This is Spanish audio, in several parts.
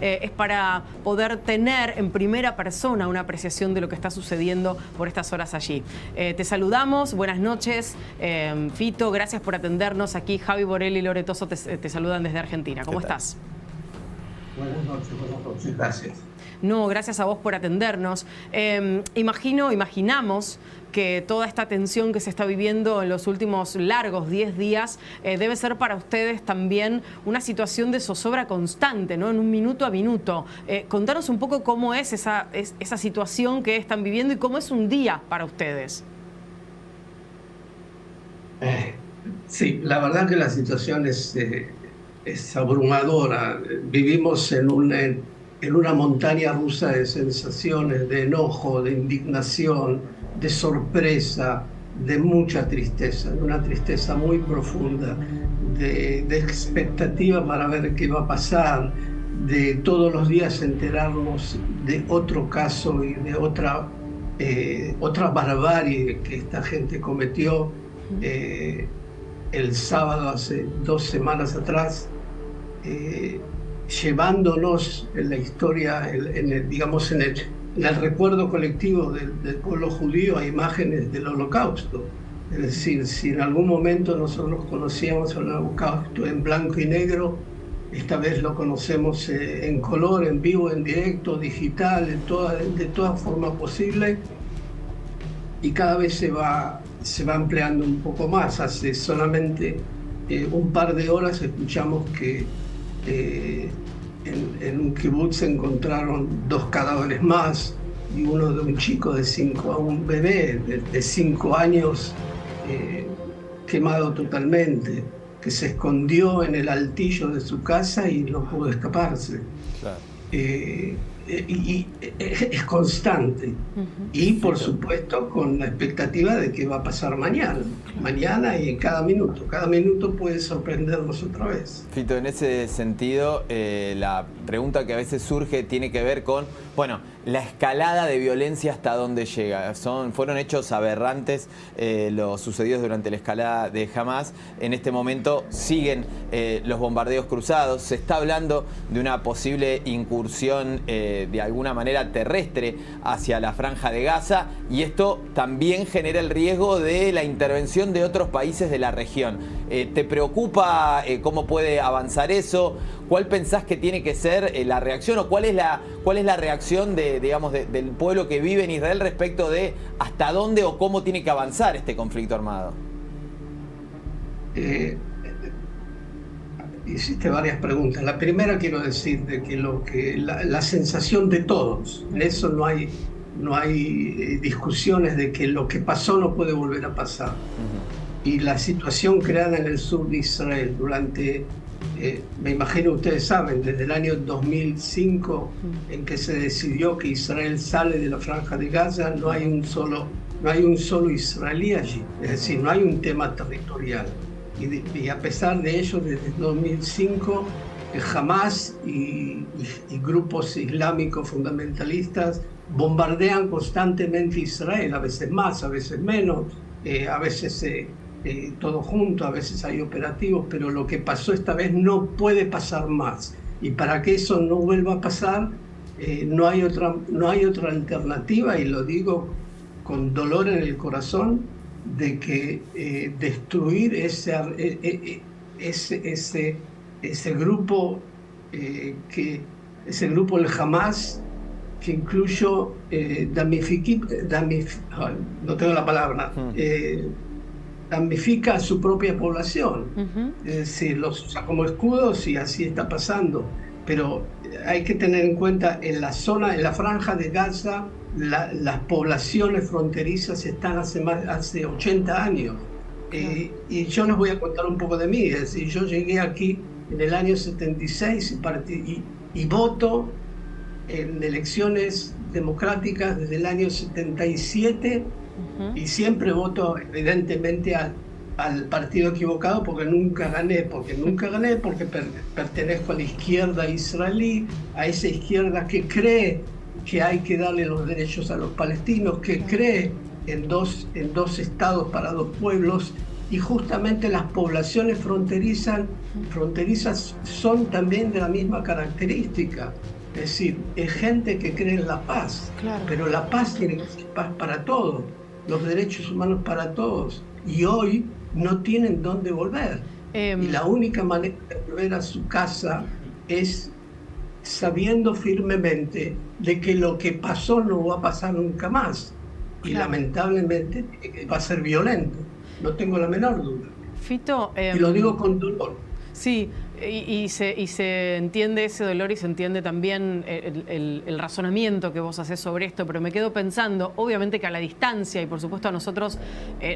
es para poder tener en primera persona una apreciación de lo que está sucediendo por estas horas allí. Te saludamos, buenas noches, Fito, gracias por atendernos. Aquí Javi Borelli y Lore Toso te saludan desde Argentina. ¿Cómo estás? Buenas noches, gracias. No, gracias a vos por atendernos. Imaginamos que toda esta tensión que se está viviendo en los últimos largos 10 días debe ser para ustedes también una situación de zozobra constante, ¿no? En un minuto a minuto. Contanos un poco cómo es esa situación que están viviendo y cómo es un día para ustedes. Sí, la verdad que la situación es abrumadora. Vivimos en una montaña rusa de sensaciones, de enojo, de indignación, de sorpresa, de mucha tristeza, de una tristeza muy profunda, de expectativa para ver qué va a pasar, de todos los días enterarnos de otro caso y de otra barbarie que esta gente cometió. El sábado, hace 2 semanas atrás, llevándonos en la historia, en el recuerdo colectivo del pueblo judío a imágenes del Holocausto. Es decir, si en algún momento nosotros conocíamos el Holocausto en blanco y negro, esta vez lo conocemos en color, en vivo, en directo, digital, de toda forma posible, y cada vez se va ampliando un poco más. Hace solamente un par de horas escuchamos que en un kibutz se encontraron 2 cadáveres más, y uno de un chico de 5, un bebé de 5 años quemado totalmente, que se escondió en el altillo de su casa y no pudo escaparse. Claro. Y es constante. Y por supuesto con la expectativa de qué va a pasar mañana y en cada minuto puede sorprendernos otra vez. Fito, en ese sentido, la pregunta que a veces surge tiene que ver con, bueno, la escalada de violencia hasta dónde llega. Fueron hechos aberrantes los sucedidos durante la escalada de Hamás. En este momento siguen los bombardeos cruzados. Se está hablando de una posible incursión de alguna manera terrestre hacia la Franja de Gaza, y esto también genera el riesgo de la intervención de otros países de la región. ¿Te preocupa cómo puede avanzar eso? ¿Cuál pensás que tiene que ser la reacción, o cuál es la reacción del pueblo que vive en Israel respecto de hasta dónde o cómo tiene que avanzar este conflicto armado? Hiciste varias preguntas. La primera, quiero decir de que la sensación de todos, en eso no hay discusiones, de que lo que pasó no puede volver a pasar. Y la situación creada en el sur de Israel durante, me imagino ustedes saben, desde el año 2005, en que se decidió que Israel sale de la Franja de Gaza, no hay un solo israelí allí. Es decir, no hay un tema territorial. Y a pesar de ello, desde 2005, Hamás y grupos islámicos fundamentalistas bombardean constantemente Israel, a veces más, a veces menos, a veces todo junto, a veces hay operativos, pero lo que pasó esta vez no puede pasar más. Y para que eso no vuelva a pasar, no hay otra alternativa, y lo con dolor en el corazón, de que destruir ese grupo, ese grupo, el Hamás, que incluyó no tengo la palabra, damnifica a su propia población. Es decir, los usa como escudos, y así está pasando. Pero hay que tener en cuenta, en la Franja de Gaza, las poblaciones fronterizas están hace 80 años. Y yo les voy a contar un poco de mí. Es decir, yo llegué aquí en el año 76 y voto en elecciones democráticas desde el año 77, y siempre voto evidentemente al partido equivocado, porque nunca gané, porque pertenezco a la izquierda israelí, a esa izquierda que cree que hay que darle los derechos a los palestinos, que cree en dos estados para 2 pueblos, y justamente las poblaciones fronterizas son también de la misma característica. Es decir, es gente que cree en la paz, claro. Pero la paz tiene que ser paz para todos, los derechos humanos para todos, y hoy no tienen dónde volver. Y la única manera de volver a su casa es sabiendo firmemente de que lo que pasó no va a pasar nunca más. Y claro. Lamentablemente va a ser violento, no tengo la menor duda. Fito, y lo digo con dolor. Sí, y se entiende ese dolor y se entiende también el razonamiento que vos hacés sobre esto, pero me quedo pensando, obviamente que a la distancia, y por supuesto a nosotros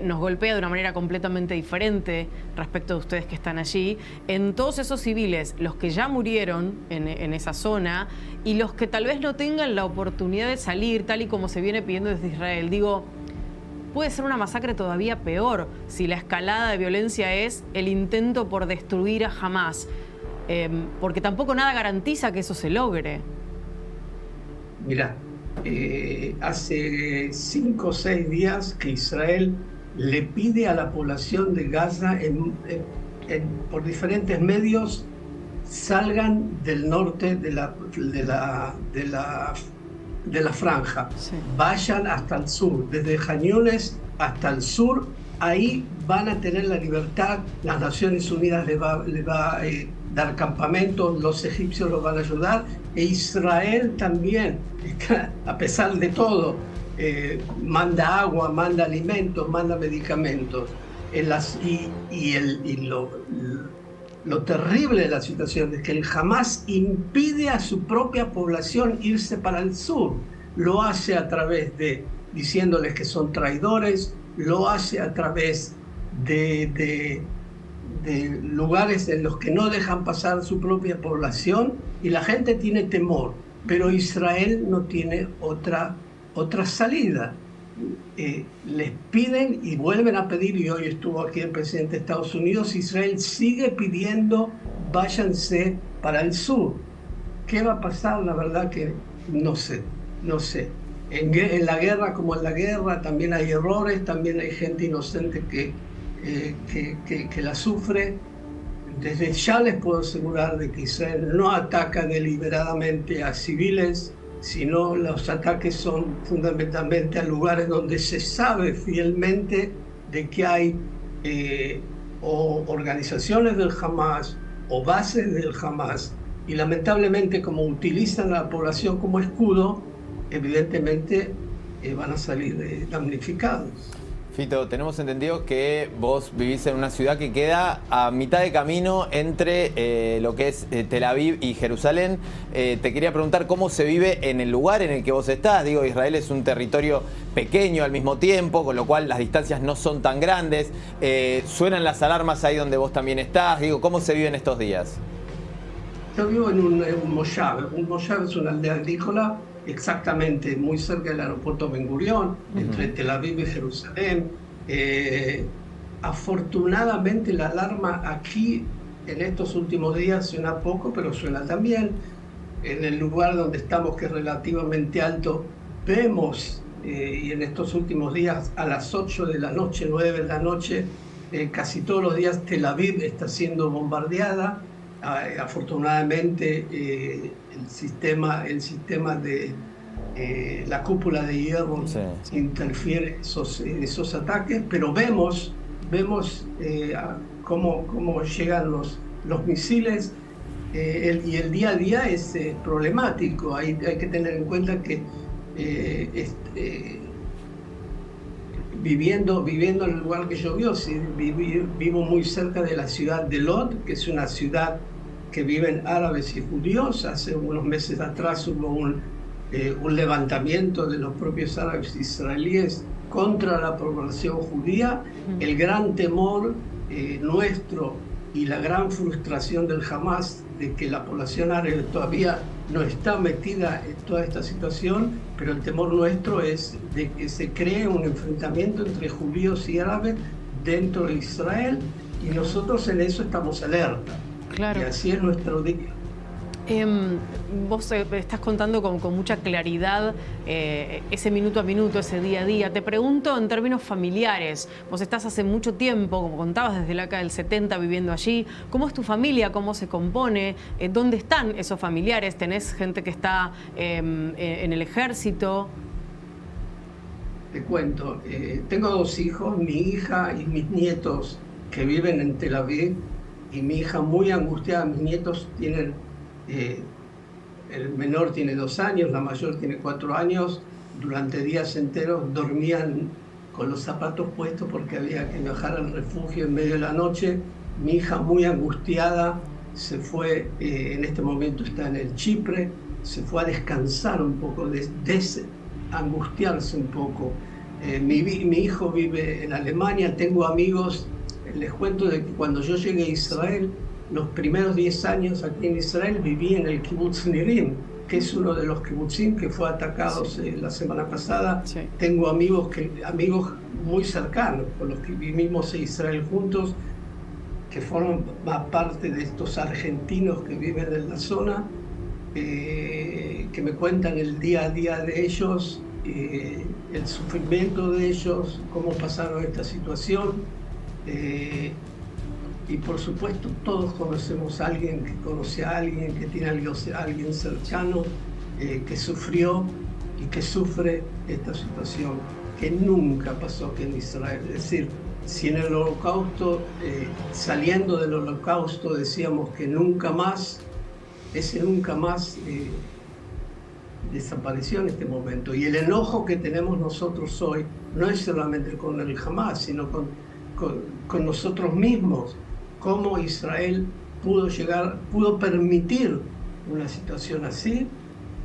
nos golpea de una manera completamente diferente respecto de ustedes que están allí, en todos esos civiles, los que ya murieron en esa zona y los que tal vez no tengan la oportunidad de salir, tal y como se viene pidiendo desde Israel. Digo, puede ser una masacre todavía peor si la escalada de violencia es el intento por destruir a Hamás, porque tampoco nada garantiza que eso se logre. Mira, hace 5 o 6 días que Israel le pide a la población de Gaza por diferentes medios salgan del norte de la franja, sí. Vayan hasta el sur, desde Jan Yunes hasta el sur, ahí van a tener la libertad, las Naciones Unidas les va a dar campamentos, los egipcios los van a ayudar, e Israel también, a pesar de todo, manda agua, manda alimentos, manda medicamentos. Lo terrible de la situación es que el Hamás impide a su propia población irse para el sur. Lo hace a través de diciéndoles que son traidores, lo hace a través de lugares en los que no dejan pasar su propia población, y la gente tiene temor, pero Israel no tiene otra salida. Les piden y vuelven a pedir, y hoy estuvo aquí el presidente de Estados Unidos, Israel sigue pidiendo váyanse para el sur. ¿Qué va a pasar? La verdad que no sé. En la guerra como en la guerra también hay errores, también hay gente inocente que la sufre. Desde ya les puedo asegurar de que Israel no ataca deliberadamente a civiles, sino los ataques son fundamentalmente a lugares donde se sabe fielmente de que hay o organizaciones del Hamás o bases del Hamás, y lamentablemente como utilizan a la población como escudo, evidentemente van a salir damnificados. Fito, tenemos entendido que vos vivís en una ciudad que queda a mitad de camino entre lo que es Tel Aviv y Jerusalén. Te quería preguntar cómo se vive en el lugar en el que vos estás. Digo, Israel es un territorio pequeño al mismo tiempo, con lo cual las distancias no son tan grandes. ¿Suenan las alarmas ahí donde vos también estás? Digo, ¿cómo se vive en estos días? Yo vivo en un moshav. Un moshav es una aldea agrícola exactamente muy cerca del aeropuerto Ben Gurión, entre Tel Aviv y Jerusalén. Afortunadamente la alarma aquí en estos últimos días suena poco, pero suena también. En el lugar donde estamos, que es relativamente alto, vemos, y en estos últimos días a las 8 de la noche, 9 de la noche, casi todos los días Tel Aviv está siendo bombardeada. Afortunadamente el sistema de la cúpula de hierro interfiere esos ataques, pero vemos cómo llegan los misiles, y el día a día es problemático. Hay que tener en cuenta que viviendo en el lugar que yo vivo muy cerca de la ciudad de Lod, que es una ciudad que viven árabes y judíos. Hace unos meses atrás hubo un levantamiento de los propios árabes israelíes contra la población judía. El gran temor nuestro y la gran frustración del Hamás de que la población árabe todavía no está metida en toda esta situación, pero el temor nuestro es de que se cree un enfrentamiento entre judíos y árabes dentro de Israel, y nosotros en eso estamos alerta. Claro. Y así es nuestro día. Vos estás contando con mucha claridad ese minuto a minuto, ese día a día. Te pregunto en términos familiares. Vos estás hace mucho tiempo, como contabas, desde la década del 70 viviendo allí. ¿Cómo es tu familia? ¿Cómo se compone? ¿Dónde están esos familiares? ¿Tenés gente que está en el ejército? Te cuento, tengo 2 hijos, mi hija y mis nietos que viven en Tel Aviv, y mi hija muy angustiada. Mis nietos tienen... el menor tiene 2 años, la mayor tiene 4 años. Durante días enteros dormían con los zapatos puestos porque había que viajar al refugio en medio de la noche. Mi hija muy angustiada se fue, en este momento está en el Chipre, se fue a descansar un poco, desangustiarse un poco. Mi hijo vive en Alemania, tengo amigos. Les cuento de que cuando yo llegué a Israel, los primeros 10 años aquí en Israel viví en el Kibbutz Nirim, que es uno de los kibbutzim que fue atacado la semana pasada. Sí. Tengo amigos muy cercanos con los que vivimos en Israel juntos, que forman parte de estos argentinos que viven en la zona, que me cuentan el día a día de ellos, el sufrimiento de ellos, cómo pasaron esta situación. Y por supuesto todos conocemos a alguien que conoce a alguien, que tiene a alguien cercano que sufrió y que sufre esta situación, que nunca pasó aquí en Israel. Es decir, si en el Holocausto, saliendo del Holocausto, decíamos que nunca más, ese nunca más desapareció en este momento. Y el enojo que tenemos nosotros hoy no es solamente con el Hamas, sino con nosotros mismos. Cómo Israel pudo permitir una situación así,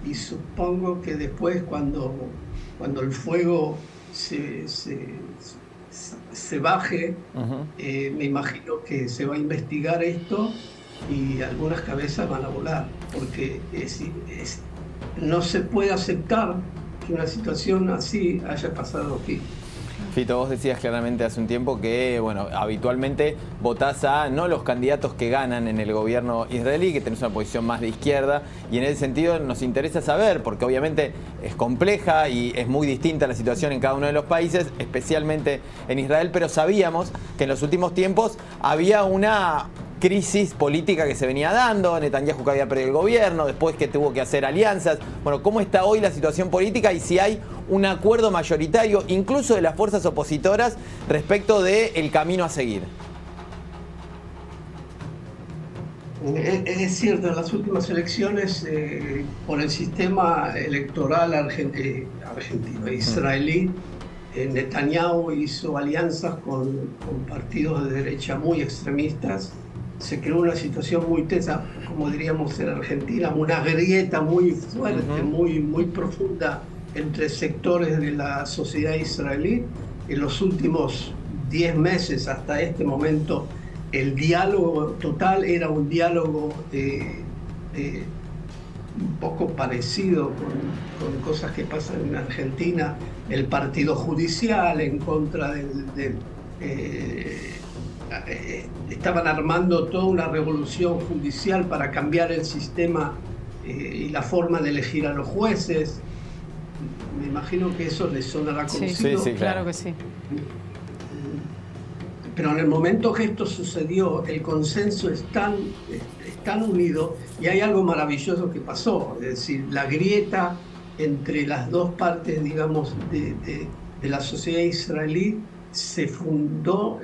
y supongo que después cuando el fuego se baje, me imagino que se va a investigar esto y algunas cabezas van a volar, porque no se puede aceptar que una situación así haya pasado aquí. Fito, vos decías claramente hace un tiempo que, bueno, habitualmente votás a no los candidatos que ganan en el gobierno israelí, que tenés una posición más de izquierda, y en ese sentido nos interesa saber, porque obviamente es compleja y es muy distinta la situación en cada uno de los países, especialmente en Israel, pero sabíamos que en los últimos tiempos había una crisis política que se venía dando, Netanyahu que había perdido el gobierno, después que tuvo que hacer alianzas. Bueno, ¿cómo está hoy la situación política y si hay un acuerdo mayoritario, incluso de las fuerzas opositoras, respecto del camino a seguir? Es cierto, en las últimas elecciones, por el sistema electoral argentino, israelí, Netanyahu hizo alianzas con partidos de derecha muy extremistas. Se creó una situación muy tensa, como diríamos en Argentina, una grieta muy fuerte, muy profunda entre sectores de la sociedad israelí. En los últimos 10 meses hasta este momento, el diálogo total era un diálogo un poco parecido con cosas que pasan en Argentina, el partido judicial en contra estaban armando toda una revolución judicial para cambiar el sistema y la forma de elegir a los jueces. Me imagino que eso les sonará conocido. Sí, claro que sí. Pero en el momento que esto sucedió, el consenso es tan unido, y hay algo maravilloso que pasó, es decir, la grieta entre las dos partes, digamos, de la sociedad israelí se fundió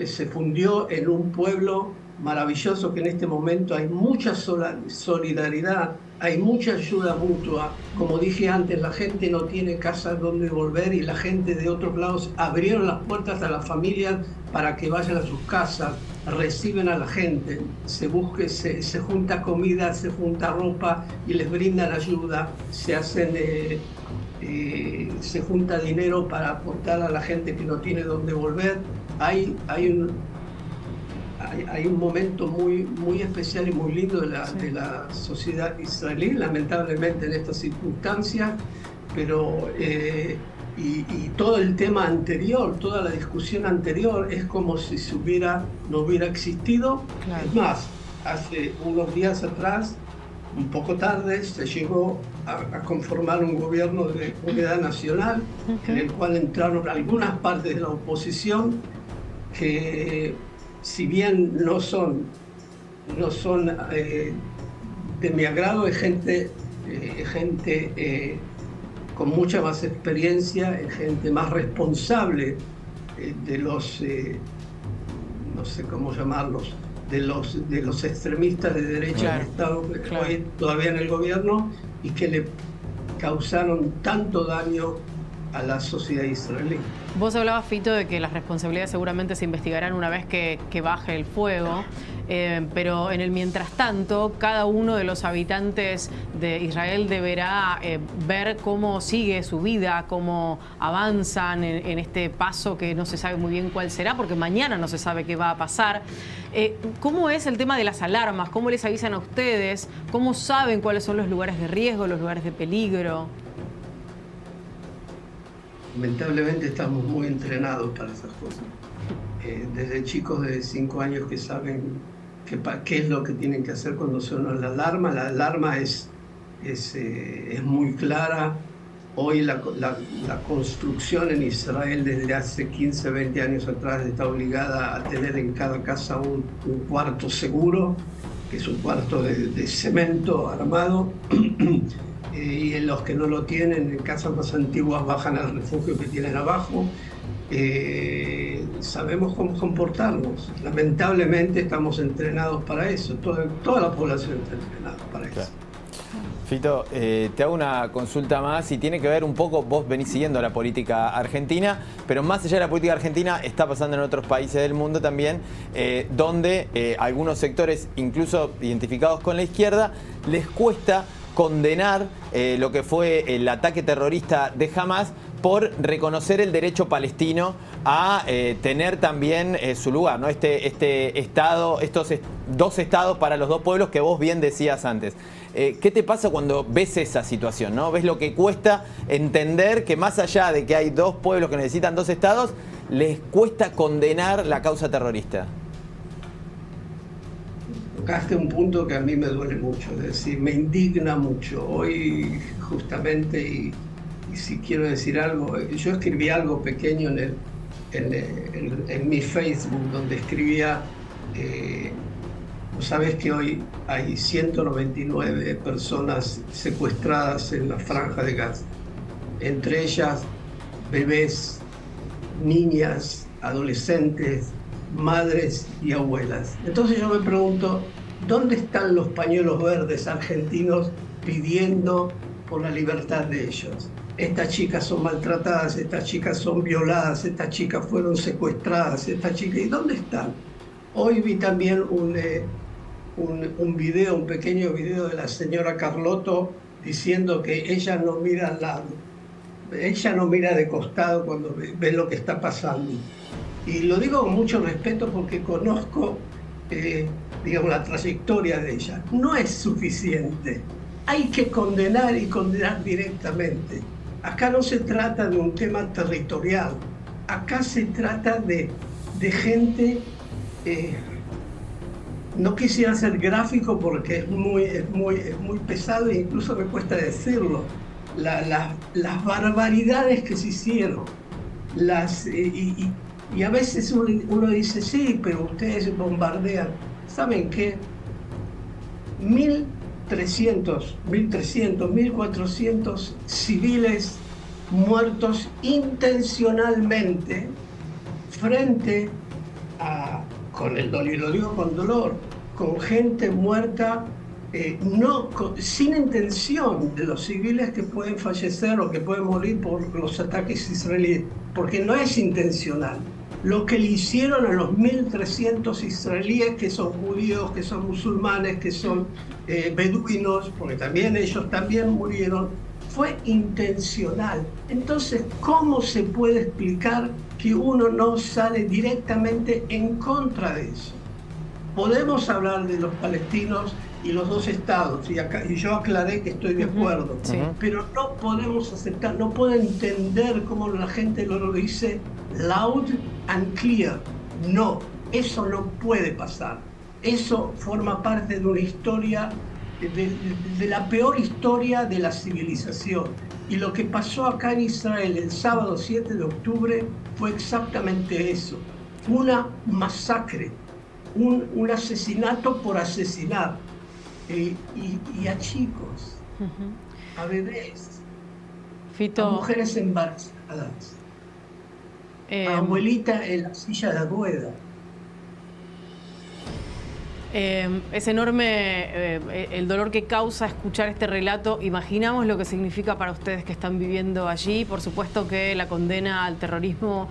en un pueblo maravilloso, que en este momento hay mucha solidaridad, hay mucha ayuda mutua. Como dije antes, la gente no tiene casa donde volver, y la gente de otros lados abrieron las puertas a las familias para que vayan a sus casas, reciben a la gente, se junta comida, se junta ropa y les brindan ayuda, se junta dinero para aportar a la gente que no tiene dónde volver. Hay un momento muy especial y muy lindo de la sociedad israelí, lamentablemente en estas circunstancias, pero y todo el tema anterior, toda la discusión anterior es como si no hubiera existido. Claro. Es más, hace unos días atrás un poco tarde se llegó a conformar un gobierno de unidad nacional, en el cual entraron algunas partes de la oposición que, si bien no son de mi agrado, es gente con mucha más experiencia, es gente más responsable de los, no sé cómo llamarlos, de los extremistas de derecha que están hoy todavía en el gobierno y que le causaron tanto daño a la sociedad israelí. Vos hablabas, Fito, de que las responsabilidades seguramente se investigarán una vez que baje el fuego, pero en el mientras tanto, cada uno de los habitantes de Israel deberá ver cómo sigue su vida, cómo avanzan en este paso que no se sabe muy bien cuál será, porque mañana no se sabe qué va a pasar. ¿Cómo es el tema de las alarmas? ¿Cómo les avisan a ustedes? ¿Cómo saben cuáles son los lugares de riesgo, los lugares de peligro? Lamentablemente estamos muy entrenados para esas cosas. Desde chicos de 5 años que saben qué es lo que tienen que hacer cuando suena la alarma. La alarma es muy clara. Hoy la construcción en Israel desde hace 15, 20 años atrás está obligada a tener en cada casa un cuarto seguro, que es un cuarto de cemento armado. Y en los que no lo tienen, en casas más antiguas, bajan al refugio que tienen abajo. Sabemos cómo comportarnos. Lamentablemente estamos entrenados para eso. Toda la población está entrenada para eso. Claro. Fito, te hago una consulta más y tiene que ver un poco, vos venís siguiendo la política argentina, pero más allá de la política argentina está pasando en otros países del mundo también, donde algunos sectores, incluso identificados con la izquierda, les cuesta condenar lo que fue el ataque terrorista de Hamás por reconocer el derecho palestino a tener también su lugar, ¿no? Este estado, estos dos estados para los dos pueblos que vos bien decías antes. ¿Qué te pasa cuando ves esa situación, ¿no? ¿Ves lo que cuesta entender que más allá de que hay dos pueblos que necesitan dos estados, les cuesta condenar la causa terrorista? Tocaste un punto que a mí me duele mucho, es decir, me indigna mucho. Hoy justamente, y si quiero decir algo, yo escribí algo pequeño en mi Facebook, donde escribía, sabes que hoy hay 199 personas secuestradas en la Franja de Gaza, entre ellas bebés, niñas, adolescentes, madres y abuelas. Entonces yo me pregunto, ¿dónde están los pañuelos verdes argentinos pidiendo por la libertad de ellos? Estas chicas son maltratadas, estas chicas son violadas, estas chicas fueron secuestradas, estas chicas, ¿y dónde están? Hoy vi también un video, un pequeño video de la señora Carlotto diciendo que ella no mira al lado, ella no mira de costado cuando ve lo que está pasando. Y lo digo con mucho respeto porque conozco, digamos, la trayectoria de ella. No es suficiente. Hay que condenar y condenar directamente. Acá no se trata de un tema territorial. Acá se trata de gente... no quisiera ser gráfico porque es muy pesado e incluso me cuesta decirlo. Las barbaridades que se hicieron. Y a veces uno dice, sí, pero ustedes bombardean. ¿Saben qué? 1.300, 1.400 civiles muertos intencionalmente frente a, con el dolor, y lo digo con dolor, con gente muerta sin intención de los civiles que pueden fallecer o que pueden morir por los ataques israelíes, porque no es intencional. Lo que le hicieron a los 1.300 israelíes, que son judíos, que son musulmanes, que son beduinos, porque también ellos también murieron, fue intencional. Entonces, ¿cómo se puede explicar que uno no sale directamente en contra de eso? Podemos hablar de los palestinos y los dos estados, y yo aclaré que estoy de acuerdo, pero no podemos aceptar, no puedo entender cómo la gente lo dice loud and clear. No, eso no puede pasar. Eso forma parte de una historia de la peor historia de la civilización. Y lo que pasó acá en Israel el sábado 7 de octubre fue exactamente eso. Una masacre, un asesinato por asesinar. Y a chicos, a bebés, Fito, a mujeres embarazadas, a abuelita en la silla de ruedas. Es enorme el dolor que causa escuchar este relato. Imaginamos lo que significa para ustedes que están viviendo allí. Por supuesto que la condena al terrorismo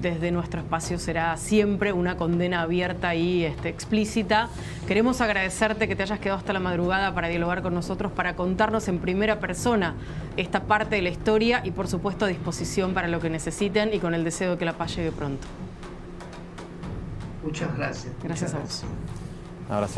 desde nuestro espacio será siempre una condena abierta y explícita. Queremos agradecerte que te hayas quedado hasta la madrugada para dialogar con nosotros, para contarnos en primera persona esta parte de la historia y por supuesto a disposición para lo que necesiten y con el deseo de que la paz llegue pronto. Muchas gracias. Gracias a vos. Abrazo.